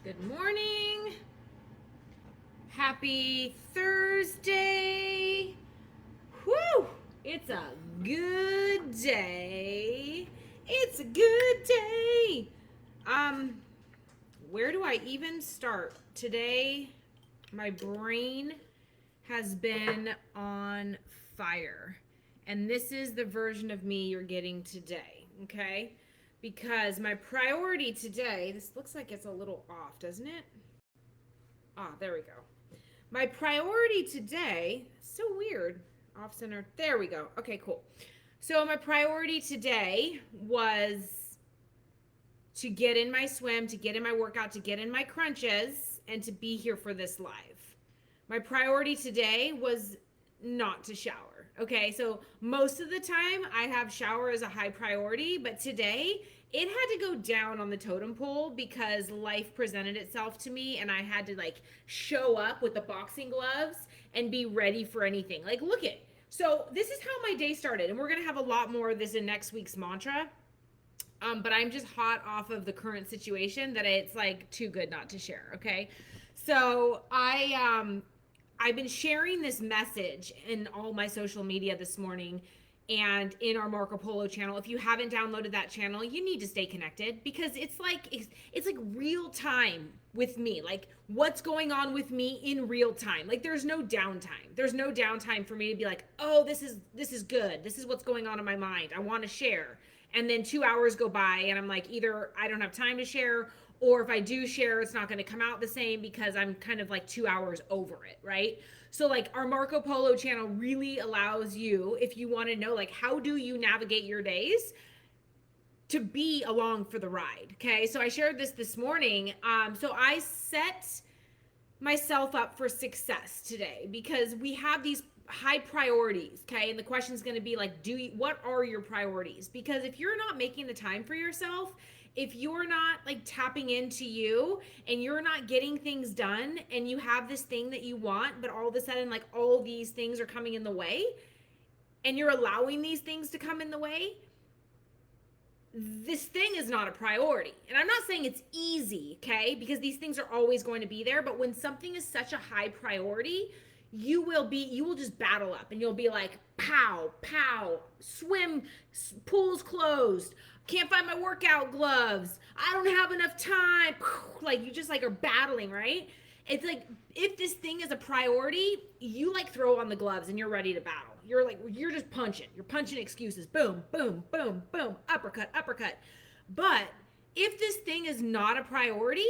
Good morning. Happy Thursday. Whew! It's a good day. It's a good day. Um, where do I even start? Today, my brain has been on fire. And this is the version of me you're getting today, okay? Because my priority today, this looks like it's a little off, doesn't it? There we go. My priority today, so weird, off center. There we go. Okay, cool. So my priority today was to get in my swim, to get in my workout, to get in my crunches, and to be here for this live. My priority today was not to shower. Okay, so most of the time I have shower as a high priority, but today it had to go down on the totem pole because life presented itself to me and I had to like show up with the boxing gloves and be ready for anything. Like, look at. So this is how my day started, and we're gonna have a lot more of this in next week's mantra. But I'm just hot off of the current situation that it's like too good not to share. Okay, so I've been sharing this message in all my social media this morning and in our Marco Polo channel. If you haven't downloaded that channel, you need to stay connected because it's like real time with me. Like what's going on with me in real time. Like there's no downtime. There's no downtime for me to be like, "Oh, this is good. This is what's going on in my mind. I want to share." And then 2 hours go by and I'm like, either I don't have time to share, or if I do share, it's not going to come out the same because I'm kind of like 2 hours over it, right? So like our Marco Polo channel really allows you, if you want to know like how do you navigate your days, to be along for the ride. Okay, so I shared this morning. So I set myself up for success today because we have these high priorities. Okay, and the question is going to be like, what are your priorities? Because if you're not making the time for yourself, if you're not like tapping into you and you're not getting things done and you have this thing that you want, but all of a sudden like all these things are coming in the way and you're allowing these things to come in the way, this thing is not a priority. And I'm not saying it's easy, okay? Because these things are always going to be there, but when something is such a high priority, you will just battle up and you'll be like, pow, pow, swim, pool's closed. Can't find my workout gloves. I don't have enough time. Like you just like are battling, right? It's like if this thing is a priority, you like throw on the gloves and you're ready to battle. You're just punching. You're punching excuses. Boom, boom, boom, boom. Uppercut, uppercut. But if this thing is not a priority,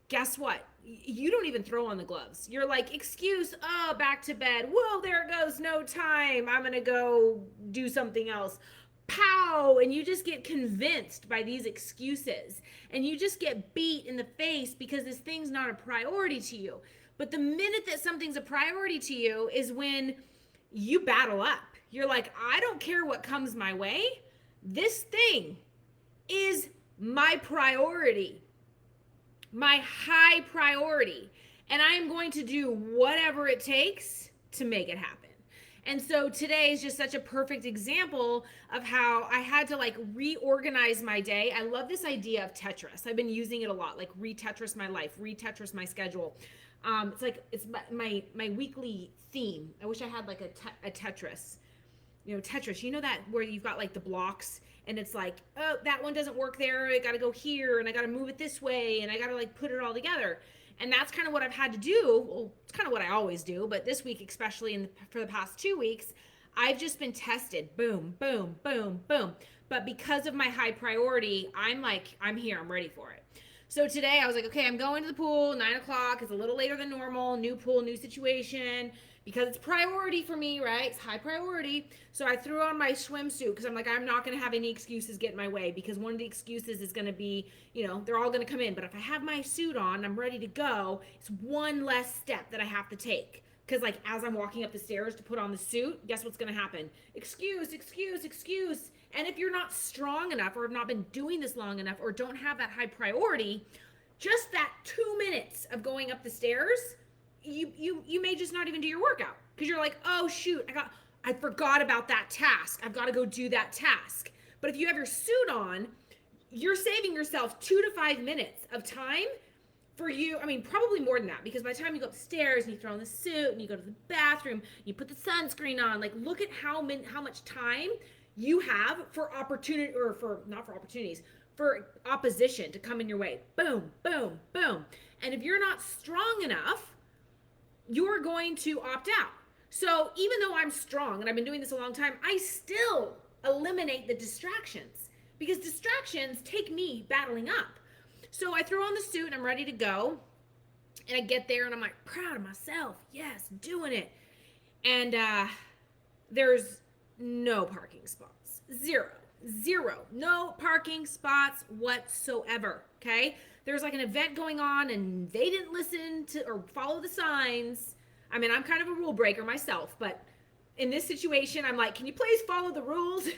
guess what? You don't even throw on the gloves. You're like, excuse, back to bed. Whoa, there it goes. No time. I'm going to go do something else. Pow, and you just get convinced by these excuses and you just get beat in the face because this thing's not a priority to you. But the minute that something's a priority to you is when you battle up. You're like, I don't care what comes my way. This thing is my priority, my high priority, and I am going to do whatever it takes to make it happen. And so today is just such a perfect example of how I had to like reorganize my day. I love this idea of Tetris. I've been using it a lot, like re-Tetris my life, re-Tetris my schedule. It's my weekly theme. I wish I had like a Tetris. You know, Tetris, you know that where you've got like the blocks and it's like, oh, that one doesn't work there. I got to go here and I got to move it this way and I got to like put it all together. And that's kind of what I've had to do. Well, it's kind of what I always do, but this week, especially for the past 2 weeks, I've just been tested. Boom, boom, boom, boom. But because of my high priority, I'm here. I'm ready for it. So today I was like, okay, I'm going to the pool, 9 o'clock. It's a little later than normal. New pool, new situation. Because it's priority for me, right? It's high priority. So I threw on my swimsuit because I'm like, I'm not going to have any excuses get in my way because one of the excuses is going to be, they're all going to come in. But if I have my suit on, I'm ready to go. It's one less step that I have to take. Because like as I'm walking up the stairs to put on the suit, guess what's going to happen? Excuse, excuse, excuse. And if you're not strong enough or have not been doing this long enough or don't have that high priority, just that 2 minutes of going up the stairs, you may just not even do your workout because you're like, oh shoot, I forgot about that task. I've got to go do that task. But if you have your suit on, you're saving yourself 2 to 5 minutes of time for you, I mean, probably more than that, because by the time you go upstairs and you throw on the suit and you go to the bathroom, you put the sunscreen on, like look at how much time you have for opportunity, or for not for opportunities, for opposition to come in your way. Boom, boom, boom. And if you're not strong enough, you're going to opt out. So even though I'm strong and I've been doing this a long time, I still eliminate the distractions, because distractions take me battling up. So I throw on the suit and I'm ready to go. And I get there and I'm like, proud of myself. Yes, doing it. And there's no parking spots. Zero. No parking spots whatsoever. Okay? There's like an event going on and they didn't listen to or follow the signs. I mean, I'm kind of a rule breaker myself, but in this situation, I'm like, can you please follow the rules?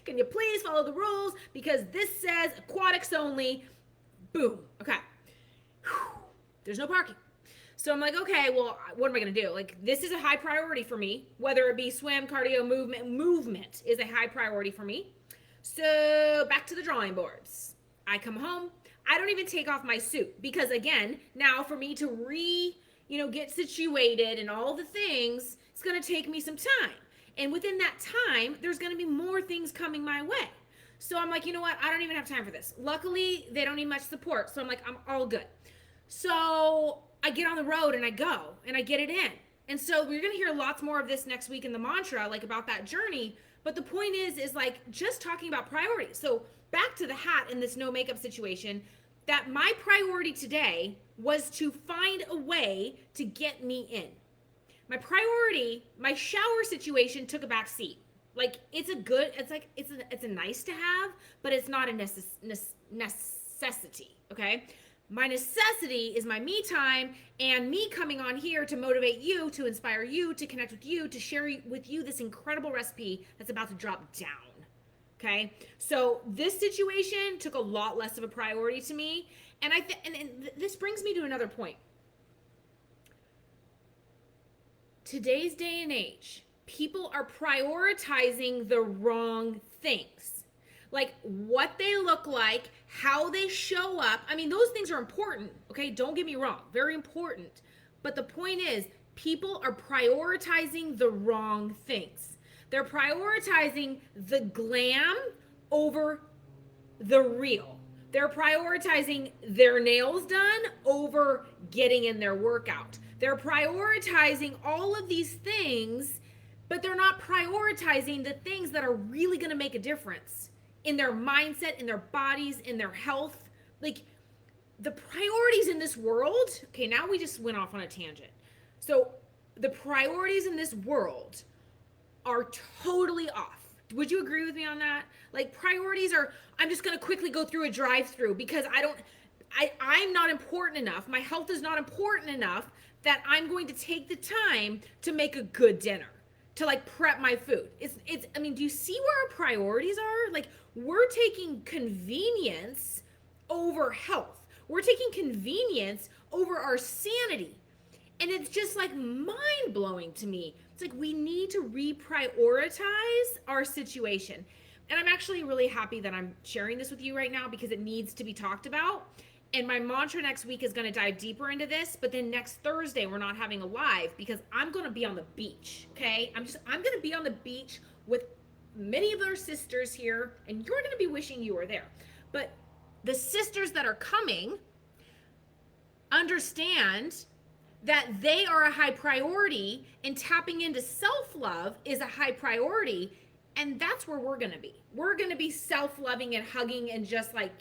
Can you please follow the rules? Because this says aquatics only. Boom. Okay. Whew. There's no parking. So I'm like, okay, well, what am I going to do? Like, this is a high priority for me, whether it be swim, cardio, movement is a high priority for me. So back to the drawing boards. I come home. I don't even take off my suit because, again, now for me to get situated and all the things, it's going to take me some time. And within that time, there's going to be more things coming my way. So I'm like, you know what? I don't even have time for this. Luckily, they don't need much support. So I'm like, I'm all good. So I get on the road and I go and I get it in. And so we're going to hear lots more of this next week in the mantra, like about that journey. But the point is like just talking about priorities. So back to the hat in this no makeup situation, that my priority today was to find a way to get me in. My priority, my shower situation took a back seat. Like it's a nice to have, but it's not a necessity, okay? My necessity is my me time and me coming on here to motivate you, to inspire you, to connect with you, to share with you this incredible recipe that's about to drop down, okay? So this situation took a lot less of a priority to me, and this brings me to another point. Today's day and age, people are prioritizing the wrong things. Like what they look like, how they show up. I mean, those things are important, okay? Don't get me wrong, very important. But the point is, people are prioritizing the wrong things. They're prioritizing the glam over the real. They're prioritizing their nails done over getting in their workout. They're prioritizing all of these things, but they're not prioritizing the things that are really going to make a difference in their mindset, in their bodies, in their health. Like the priorities in this world, okay, now we just went off on a tangent. So the priorities in this world are totally off. Would you agree with me on that? Like priorities are, I'm just going to quickly go through a drive-through because I'm not important enough. My health is not important enough that I'm going to take the time to make a good dinner, to like prep my food. I mean, do you see where our priorities are? Like we're taking convenience over health. We're taking convenience over our sanity. And it's just like mind blowing to me. It's like we need to reprioritize our situation. And I'm actually really happy that I'm sharing this with you right now because it needs to be talked about. And my mantra next week is going to dive deeper into this. But then next Thursday, we're not having a live because I'm going to be on the beach. Okay. I'm going to be on the beach with many of our sisters here. And you're going to be wishing you were there. But the sisters that are coming understand that they are a high priority and tapping into self-love is a high priority. And that's where we're going to be. We're going to be self-loving and hugging and just like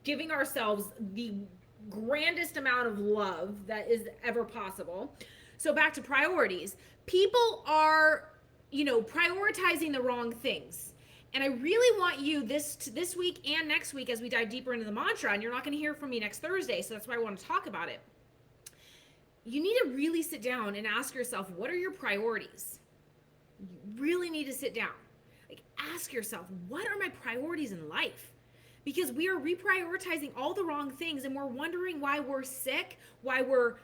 giving ourselves the grandest amount of love that is ever possible. So back to priorities. People are, prioritizing the wrong things. And I really want you this week and next week as we dive deeper into the mantra, and you're not going to hear from me next Thursday, so that's why I want to talk about it. You need to really sit down and ask yourself, what are your priorities? You really need to sit down. Like, ask yourself, what are my priorities in life? Because we are reprioritizing all the wrong things and we're wondering why we're sick, why we're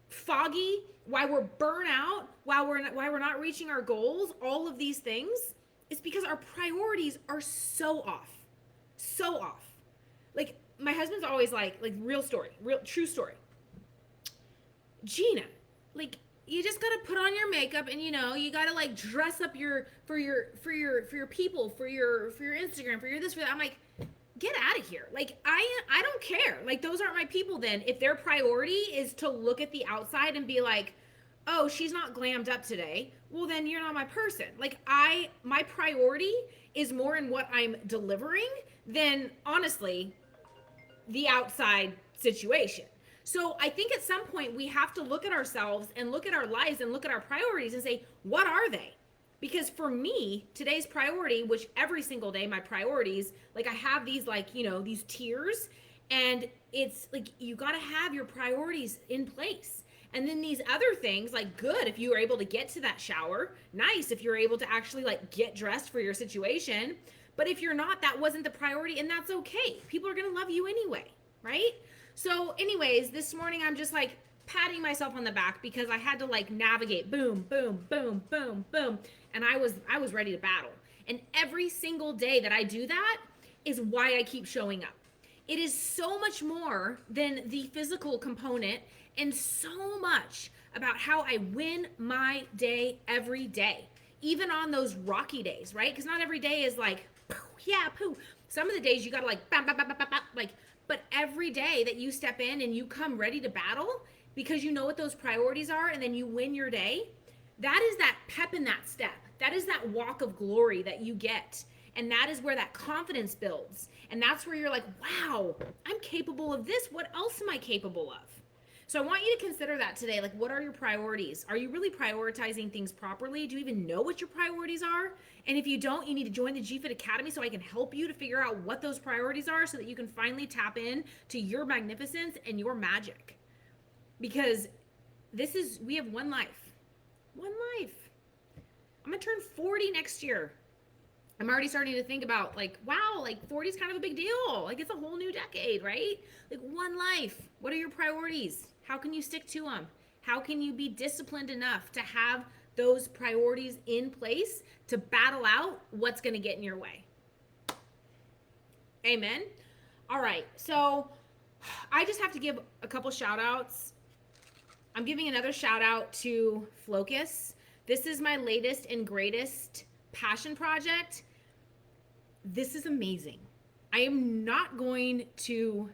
foggy, why we're burnt out, why we're not reaching our goals, all of these things. It's because our priorities are so off. So off. Like, my husband's always like real story, real true story. Gina, like you just gotta put on your makeup and you gotta like dress up for your people, for your Instagram, for your this, for that. I'm like, get out of here. Like I don't care. Like those aren't my people then. If their priority is to look at the outside and be like, oh, she's not glammed up today, well then you're not my person. Like my priority is more in what I'm delivering than honestly the outside situation. So I think at some point we have to look at ourselves and look at our lives and look at our priorities and say, what are they? Because for me, today's priority, which every single day my priorities, like I have these like, these tiers, and it's like you got to have your priorities in place. And then these other things, like good if you were able to get to that shower, nice if you're able to actually like get dressed for your situation. But if you're not, that wasn't the priority, and that's okay. People are going to love you anyway, right? So anyways, this morning I'm just like patting myself on the back because I had to like navigate boom, boom, boom, boom, boom. And I was ready to battle. And every single day that I do that is why I keep showing up. It is so much more than the physical component and so much about how I win my day every day. Even on those rocky days, right? Because not every day is like, pooh, yeah, pooh. Some of the days you gotta like, bam, bam, bam, bam, bam, like, but every day that you step in and you come ready to battle because you know what those priorities are and then you win your day, that is that pep in that step. That is that walk of glory that you get. And that is where that confidence builds. And that's where you're like, wow, I'm capable of this. What else am I capable of? So I want you to consider that today. Like, what are your priorities? Are you really prioritizing things properly? Do you even know what your priorities are? And if you don't, you need to join the GFIT Academy so I can help you to figure out what those priorities are so that you can finally tap in to your magnificence and your magic. Because we have one life. One life. I'm going to turn 40 next year. I'm already starting to think about like, wow, like 40 is kind of a big deal. Like it's a whole new decade, right? Like one life. What are your priorities? How can you stick to them? How can you be disciplined enough to have those priorities in place to battle out what's going to get in your way? Amen. All right. So I just have to give a couple shout outs. I'm giving another shout out to Flocus. This is my latest and greatest passion project. This is amazing. I am not going to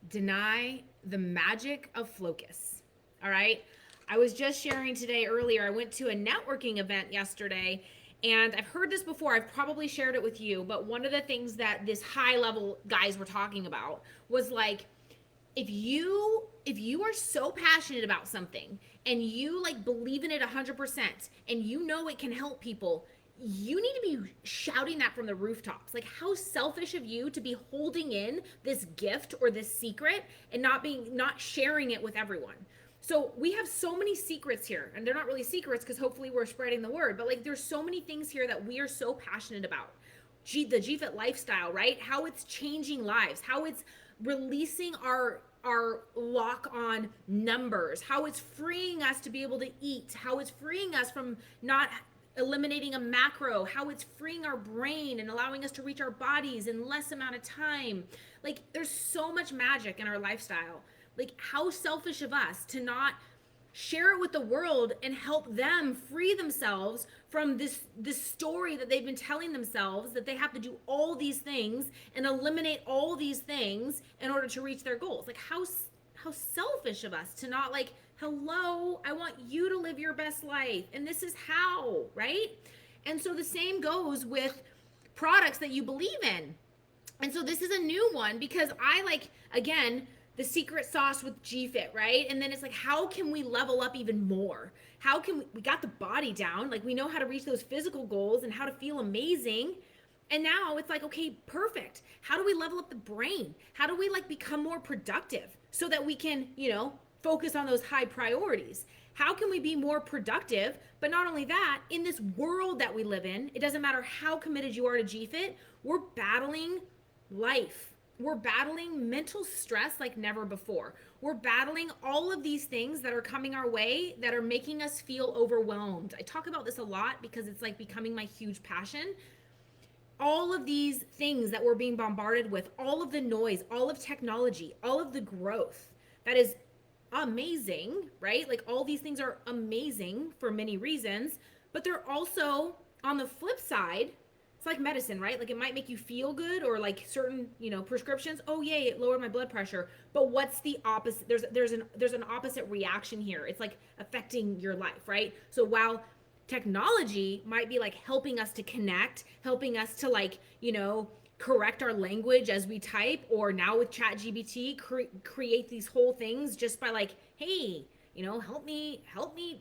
deny the magic of Flocus. All right. I was just sharing today earlier. I went to a networking event yesterday, and I've heard this before. I've probably shared it with you, but one of the things that this high level guys were talking about was like, if you are so passionate about something and you like believe in it 100% and you know it can help people, you need to be shouting that from the rooftops. Like, how selfish of you to be holding in this gift or this secret and not sharing it with everyone. So we have so many secrets here, and they're not really secrets because hopefully we're spreading the word, but like there's so many things here that we are so passionate about. The GFIT lifestyle, right? How it's changing lives, how it's releasing our lock on numbers, how it's freeing us to be able to eat, how it's freeing us from not eliminating a macro, how it's freeing our brain and allowing us to reach our bodies in less amount of time. Like there's so much magic in our lifestyle. Like how selfish of us to not share it with the world and help them free themselves from this story that they've been telling themselves, that they have to do all these things and eliminate all these things in order to reach their goals. Like how selfish of us to not like, hello, I want you to live your best life, and this is how, right? And so the same goes with products that you believe in. And so this is a new one because I like, again, the secret sauce with GFIT, right? And then it's like, how can we level up even more? How can we got the body down, like we know how to reach those physical goals and how to feel amazing. And now it's like, okay, perfect. How do we level up the brain? How do we like become more productive so that we can, focus on those high priorities? How can we be more productive? But not only that, in this world that we live in, it doesn't matter how committed you are to GFIT, we're battling life. We're battling mental stress like never before. We're battling all of these things that are coming our way that are making us feel overwhelmed. I talk about this a lot because it's like becoming my huge passion. all of these things that we're being bombarded with, all of the noise, all of technology, all of the growth that is amazing, right? Like all these things are amazing for many reasons, but they're also on the flip side, it's like medicine, right? Like it might make you feel good, or like certain, prescriptions, oh yay, it lowered my blood pressure. But what's the opposite? There's an opposite reaction here. It's like affecting your life, right? So while technology might be like helping us to connect, helping us to like, correct our language as we type, or now with chat gbt create these whole things just by like, hey, help me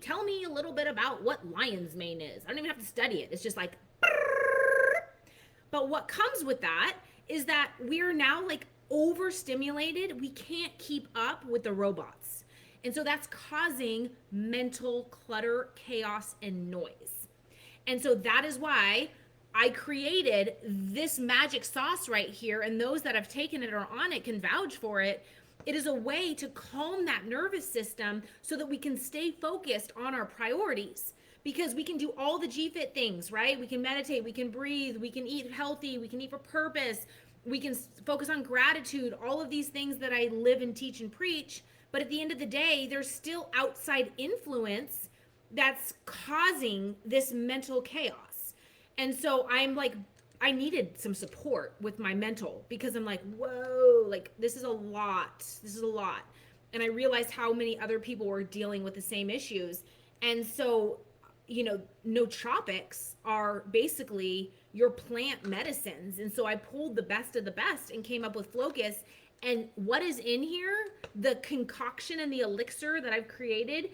tell me a little bit about what lion's mane is. I don't even have to study it. It's just like, but what comes with that is that we're now like overstimulated. We can't keep up with the robots. And so that's causing mental clutter, chaos, and noise. And so that is why I created this magic sauce right here. And those that have taken it or on it can vouch for it. It is a way to calm that nervous system so that we can stay focused on our priorities. Because we can do all the GFIT things, right? We can meditate, we can breathe, we can eat healthy, we can eat for purpose, we can focus on gratitude, all of these things that I live and teach and preach. But at the end of the day, there's still outside influence that's causing this mental chaos. And so I'm like, I needed some support with my mental, because I'm like, whoa, like this is a lot. This is a lot. And I realized how many other people were dealing with the same issues. And so, nootropics are basically your plant medicines. And so I pulled the best of the best and came up with Focus. And what is in here, the concoction and the elixir that I've created,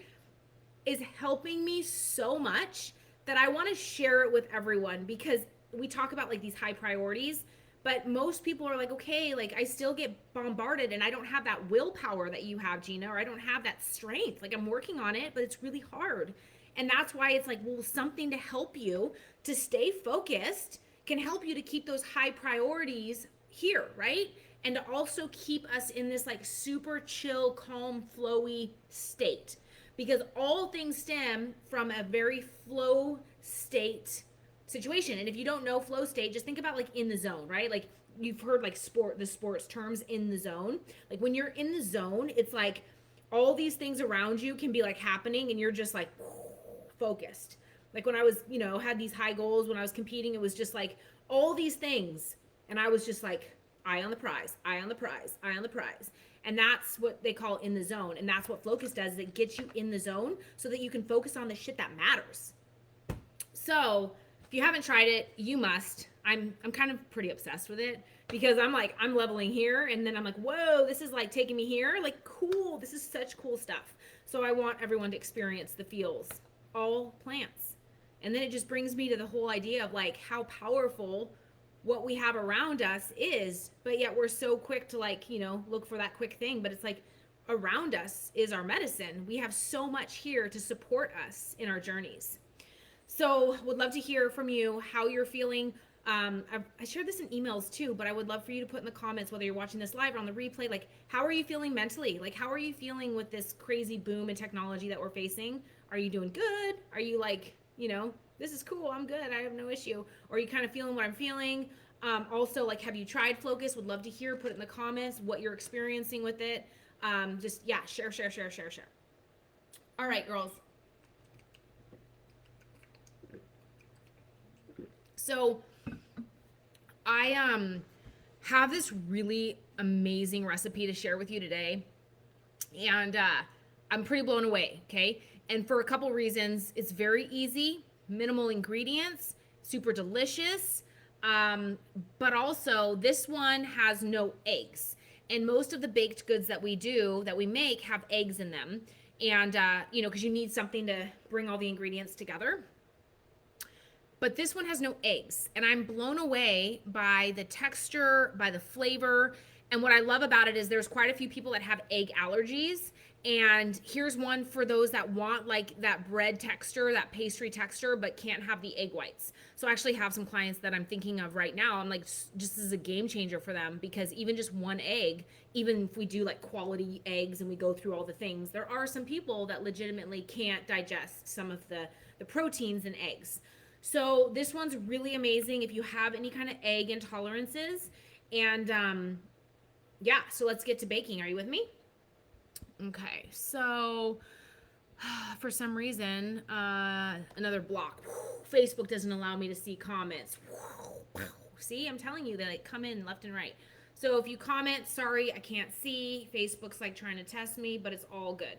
is helping me so much that I want to share it with everyone, because we talk about like these high priorities, but most people are like, okay, like I still get bombarded and I don't have that willpower that you have, Gina, or I don't have that strength. Like I'm working on it, but it's really hard. And that's why it's like, well, something to help you to stay focused can help you to keep those high priorities here, right? And to also keep us in this like super chill, calm, flowy state. Because all things stem from a very flow state situation. And if you don't know flow state, just think about like in the zone, right? Like you've heard like the sports terms, in the zone. Like when you're in the zone, it's like all these things around you can be like happening and you're just like focused. Like when I was, had these high goals when I was competing, it was just like all these things. And I was just like, eye on the prize, eye on the prize, eye on the prize. And that's what they call in the zone. And that's what Focus does, is it gets you in the zone so that you can focus on the shit that matters. So if you haven't tried it, you must. I'm kind of pretty obsessed with it, because I'm like, I'm leveling here and then I'm like, whoa, this is like taking me here. Like, cool. This is such cool stuff. So I want everyone to experience the feels, all plants. And then it just brings me to the whole idea of like how powerful what we have around us is, but yet we're so quick to like, look for that quick thing. But it's like around us is our medicine. We have so much here to support us in our journeys. So would love to hear from you how you're feeling. I shared this in emails too, but I would love for you to put in the comments, whether you're watching this live or on the replay, like how are you feeling mentally? Like how are you feeling with this crazy boom in technology that we're facing? Are you doing good? Are you like, this is cool, I'm good, I have no issue? Or are you kind of feeling what I'm feeling? Also, like, have you tried Focus? Would love to hear. Put it in the comments what you're experiencing with it. Just, yeah, share. All right, girls. So I have this really amazing recipe to share with you today. And I'm pretty blown away, okay? And for a couple reasons. It's very easy, minimal ingredients, super delicious. But also this one has no eggs. And most of the baked goods that we make have eggs in them. And, because you need something to bring all the ingredients together. But this one has no eggs. And I'm blown away by the texture, by the flavor. And what I love about it is there's quite a few people that have egg allergies. And here's one for those that want like that bread texture, that pastry texture, but can't have the egg whites. So I actually have some clients that I'm thinking of right now. I'm like, just as a game changer for them, because even just one egg, even if we do like quality eggs and we go through all the things, there are some people that legitimately can't digest some of the proteins in eggs. So this one's really amazing if you have any kind of egg intolerances. And yeah, so let's get to baking. Are you with me? Okay, so for some reason, another block. Facebook doesn't allow me to see comments. See, I'm telling you, they like come in left and right. So if you comment, sorry, I can't see. Facebook's like trying to test me, but it's all good.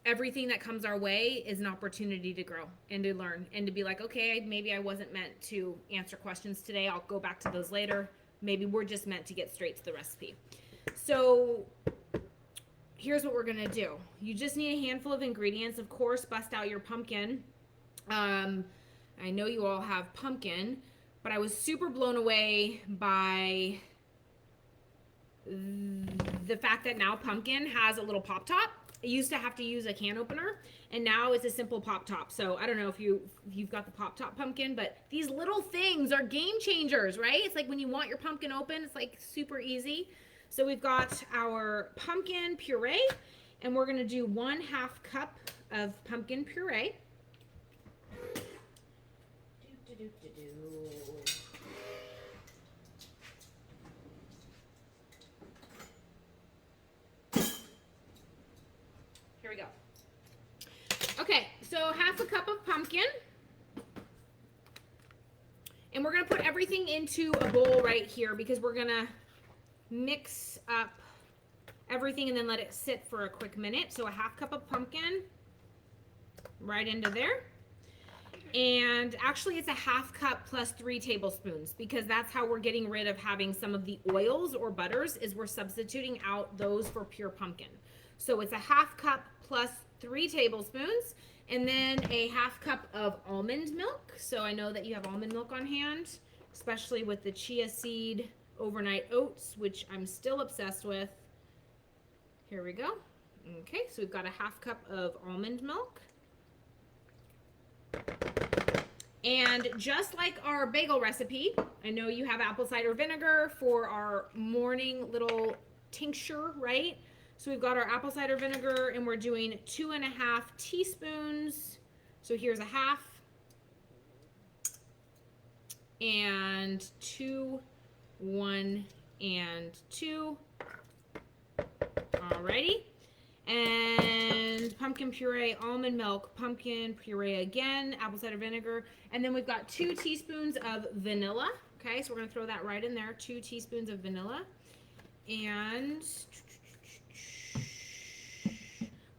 Everything that comes our way is an opportunity to grow and to learn and to be like, okay, maybe I wasn't meant to answer questions today. I'll go back to those later. Maybe we're just meant to get straight to the recipe. So here's what we're gonna do. You just need a handful of ingredients. Of course, bust out your pumpkin. I know you all have pumpkin, but I was super blown away by the fact that now pumpkin has a little pop top. It used to have to use a can opener, and now it's a simple pop top. So I don't know if you've got the pop top pumpkin, but these little things are game changers, right? It's like when you want your pumpkin open, it's like super easy. So we've got our pumpkin puree, and we're gonna do 1/2 cup of pumpkin puree. Here we go. Okay, so 1/2 cup of pumpkin. And we're gonna put everything into a bowl right here because we're gonna mix up everything and then let it sit for a quick minute. So 1/2 cup of pumpkin right into there. And actually it's a 1/2 cup plus 3 tablespoons because that's how we're getting rid of having some of the oils or butters, is we're substituting out those for pure pumpkin. So it's a 1/2 cup plus 3 tablespoons, and then a 1/2 cup of almond milk. So I know that you have almond milk on hand, especially with the chia seed overnight oats, which I'm still obsessed with. Here we go. Okay, so we've got a 1/2 cup of almond milk. And just like our bagel recipe, I know you have apple cider vinegar for our morning little tincture, right? So we've got our apple cider vinegar, and we're doing 2.5 teaspoons. So here's a 1/2. And 2, 1, and 2. Alrighty. And pumpkin puree, almond milk, pumpkin puree again, apple cider vinegar. And then we've got 2 teaspoons of vanilla. Okay, so we're going to throw that right in there. 2 teaspoons of vanilla. And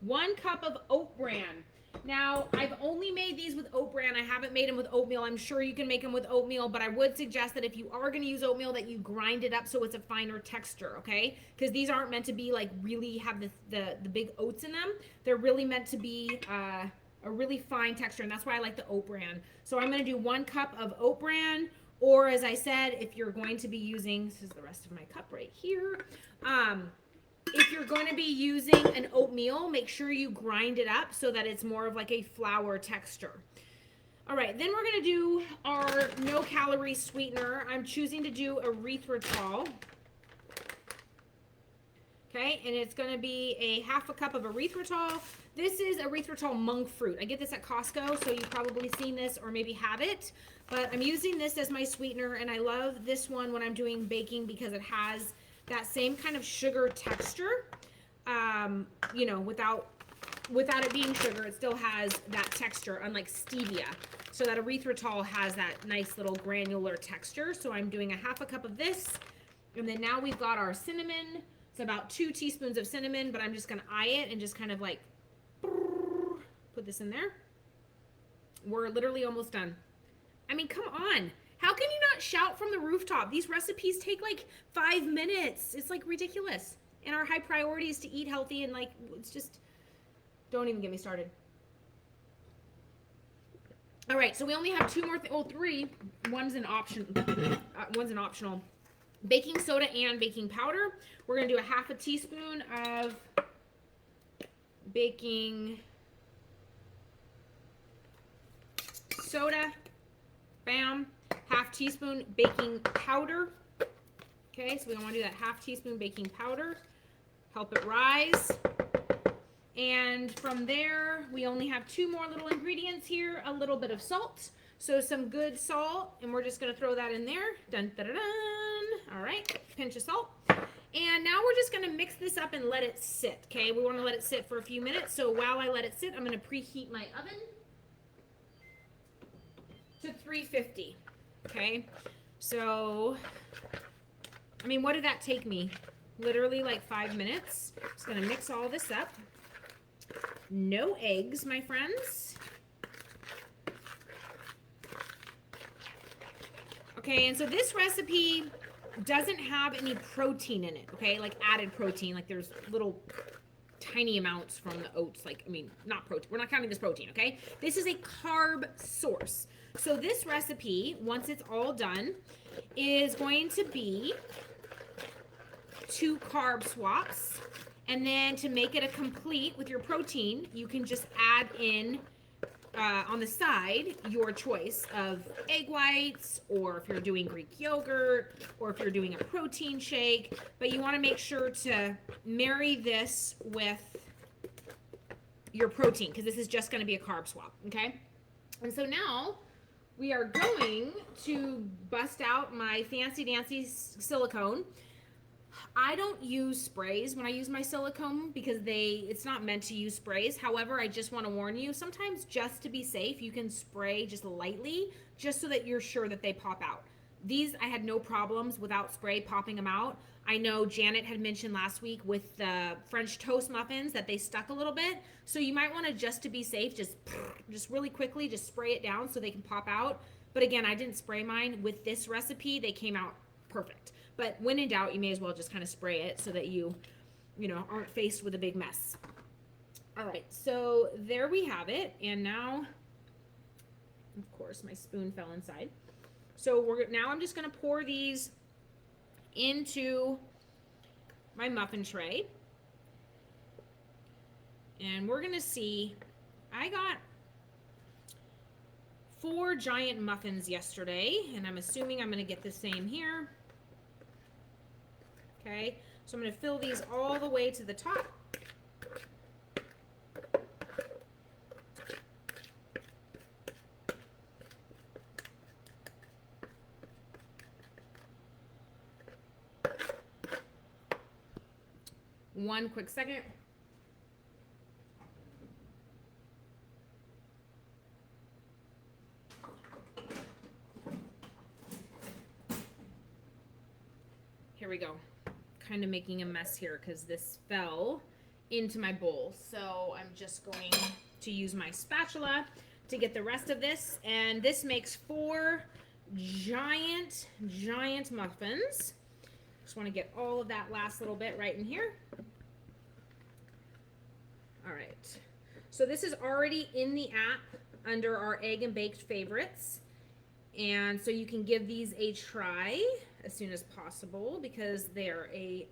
1 cup of oat bran. Now, I've only made these with oat bran. I haven't made them with oatmeal. I'm sure you can make them with oatmeal, but I would suggest that if you are going to use oatmeal, that you grind it up so it's a finer texture, okay? Because these aren't meant to be like really have the big oats in them. They're really meant to be a really fine texture, and that's why I like the oat bran. So I'm going to do 1 cup of oat bran, or as I said, if you're going to be using, this is the rest of my cup right here, if you're going to be using an oatmeal, make sure you grind it up so that it's more of like a flour texture. All right, then we're going to do our no-calorie sweetener. I'm choosing to do erythritol. Okay, and it's going to be a 1/2 cup of erythritol. This is erythritol monk fruit. I get this at Costco, so you've probably seen this or maybe have it. But I'm using this as my sweetener, and I love this one when I'm doing baking because it has that same kind of sugar texture. You know, without it being sugar, it still has that texture, unlike stevia. So that erythritol has that nice little granular texture. So I'm doing a 1/2 cup of this. And then now we've got our cinnamon. It's about 2 teaspoons of cinnamon, but I'm just going to eye it and just kind of like put this in there. We're literally almost done. I mean, come on. How can you not shout from the rooftop? These recipes take like 5 minutes. It's like ridiculous. And our high priority is to eat healthy, and like, it's just, don't even get me started. All right, so we only have 2 more, 3. One's an option. One's an optional. Baking soda and baking powder. We're gonna do a 1/2 teaspoon of baking soda. Bam. 1/2 teaspoon baking powder. Okay, so we want to do that 1/2 teaspoon baking powder. Help it rise. And from there, we only have 2 more little ingredients here, a little bit of salt. So some good salt, and we're just gonna throw that in there. Dun, dun, dun, dun. All right, pinch of salt. And now we're just gonna mix this up and let it sit, okay? We wanna let it sit for a few minutes. So while I let it sit, I'm gonna preheat my oven to 350, okay? So, I mean, what did that take me? Literally like 5 minutes. Just gonna mix all this up. No eggs, my friends. Okay, and so this recipe doesn't have any protein in it, okay? Like added protein, like there's little tiny amounts from the oats, like, I mean, not protein. We're not counting this protein, okay? This is a carb source. So this recipe, once it's all done, is going to be 2 carb swaps. And then to make it a complete with your protein, you can just add in on the side your choice of egg whites, or if you're doing Greek yogurt, or if you're doing a protein shake. But you want to make sure to marry this with your protein, because this is just going to be a carb swap, okay? And so now we are going to bust out my fancy dancy silicone. I don't use sprays when I use my silicone because it's not meant to use sprays. However, I just want to warn you, sometimes just to be safe, you can spray just lightly, just so that you're sure that they pop out. These, I had no problems without spray popping them out. I know Janet had mentioned last week with the French toast muffins that they stuck a little bit. So you might want to, just to be safe, just really quickly, just spray it down so they can pop out. But again, I didn't spray mine. With this recipe, they came out perfect. But when in doubt, you may as well just kind of spray it so that you aren't faced with a big mess. All right, so there we have it. And now, of course, my spoon fell inside. So now I'm just going to pour these into my muffin tray. And we're going to see, I got 4 giant muffins yesterday, and I'm assuming I'm going to get the same here. Okay, so I'm going to fill these all the way to the top. One quick second. Here we go. Kind of making a mess here because this fell into my bowl. So I'm just going to use my spatula to get the rest of this. And this makes 4 giant muffins. Just want to get all of that last little bit right in here. All right. So this is already in the app under our egg and baked favorites. And so you can give these a try as soon as possible because they're a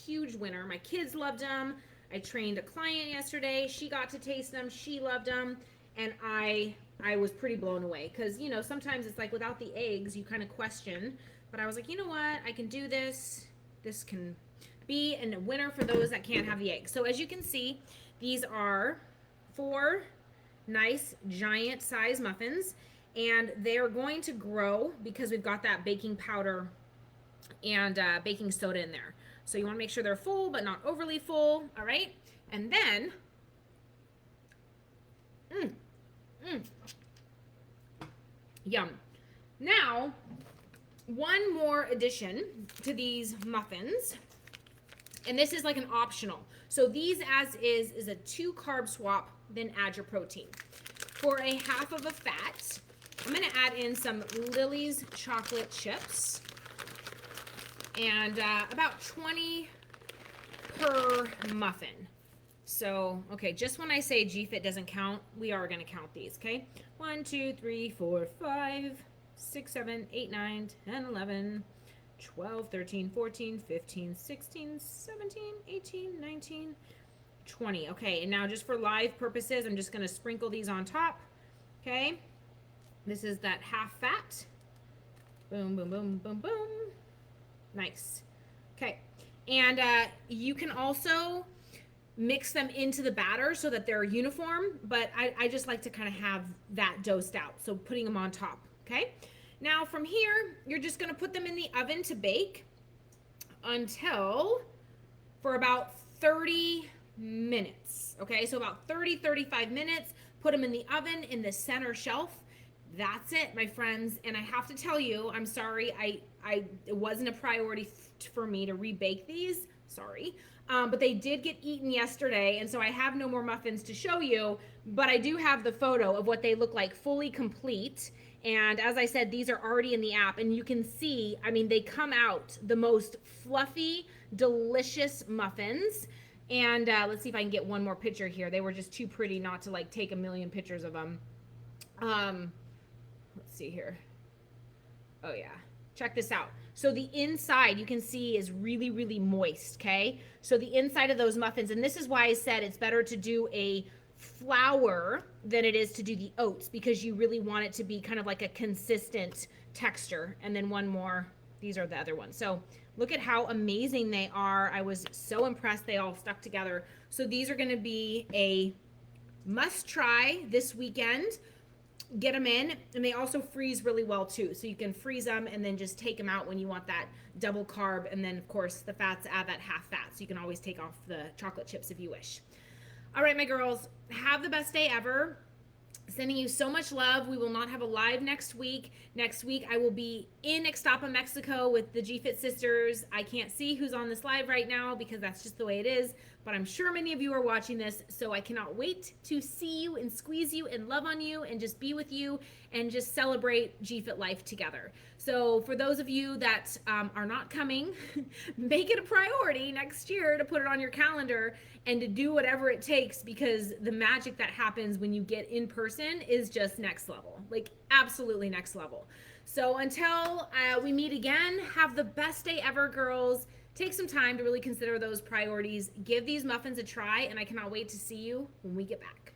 huge winner. My kids loved them. I trained a client yesterday. She got to taste them. She loved them. And I was pretty blown away because, sometimes it's like without the eggs, you kind of question. But I was like, you know what? I can do this. This can be a winner for those that can't have the eggs. So as you can see, these are 4 nice giant size muffins. And they're going to grow because we've got that baking powder and baking soda in there. So you want to make sure they're full, but not overly full. All right. And then, yum. Now, one more addition to these muffins. And this is like an optional. So these as is a 2 carb swap, then add your protein. For a half of a fat, I'm going to add in some Lily's chocolate chips and about 20 per muffin. So, okay, just when I say GFIT doesn't count, we are going to count these, okay? 1, 2, 3, 4, 5, 6, 7, 8, 9, 10, 11, 12, 13, 14, 15, 16, 17, 18, 19, 20. Okay, and now just for live purposes, I'm just going to sprinkle these on top, okay? This is that half fat. Boom, boom, boom, boom, boom. Nice. Okay. And you can also mix them into the batter so that they're uniform, but I just like to kind of have that dosed out. So putting them on top, okay? Now from here, you're just gonna put them in the oven to bake until for about 30 minutes, okay? So about 35 minutes, put them in the oven in the center shelf. That's it, my friends. And I have to tell you, I'm sorry, it wasn't a priority for me to rebake these, sorry. But they did get eaten yesterday, and so I have no more muffins to show you, but I do have the photo of what they look like fully complete. And as I said, these are already in the app, and you can see, I mean, they come out the most fluffy, delicious muffins. And let's see if I can get one more picture here. They were just too pretty not to like take a million pictures of them. Let's see here. Oh yeah, check this out. So the inside, you can see, is really, really moist, okay? So the inside of those muffins, and this is why I said it's better to do a flour than it is to do the oats, because you really want it to be kind of like a consistent texture. And then one more, these are the other ones. So look at how amazing they are. I was so impressed they all stuck together. So these are gonna be a must try this weekend. Get them in, and they also freeze really well too, so you can freeze them and then just take them out when you want that double carb, and then of course the fats, add that half fat, so you can always take off the chocolate chips if you wish. All right, my girls, have the best day ever. Sending you so much love. We will not have a live next week. Next week, I will be in Ixtapa, Mexico with the GFit sisters. I can't see who's on this live right now because that's just the way it is, but I'm sure many of you are watching this, so I cannot wait to see you and squeeze you and love on you and just be with you and just celebrate GFit life together. So for those of you that are not coming, make it a priority next year to put it on your calendar and to do whatever it takes, because the magic that happens when you get in person is just next level, like absolutely next level. So until we meet again, have the best day ever, girls. Take some time to really consider those priorities. Give these muffins a try, and I cannot wait to see you when we get back.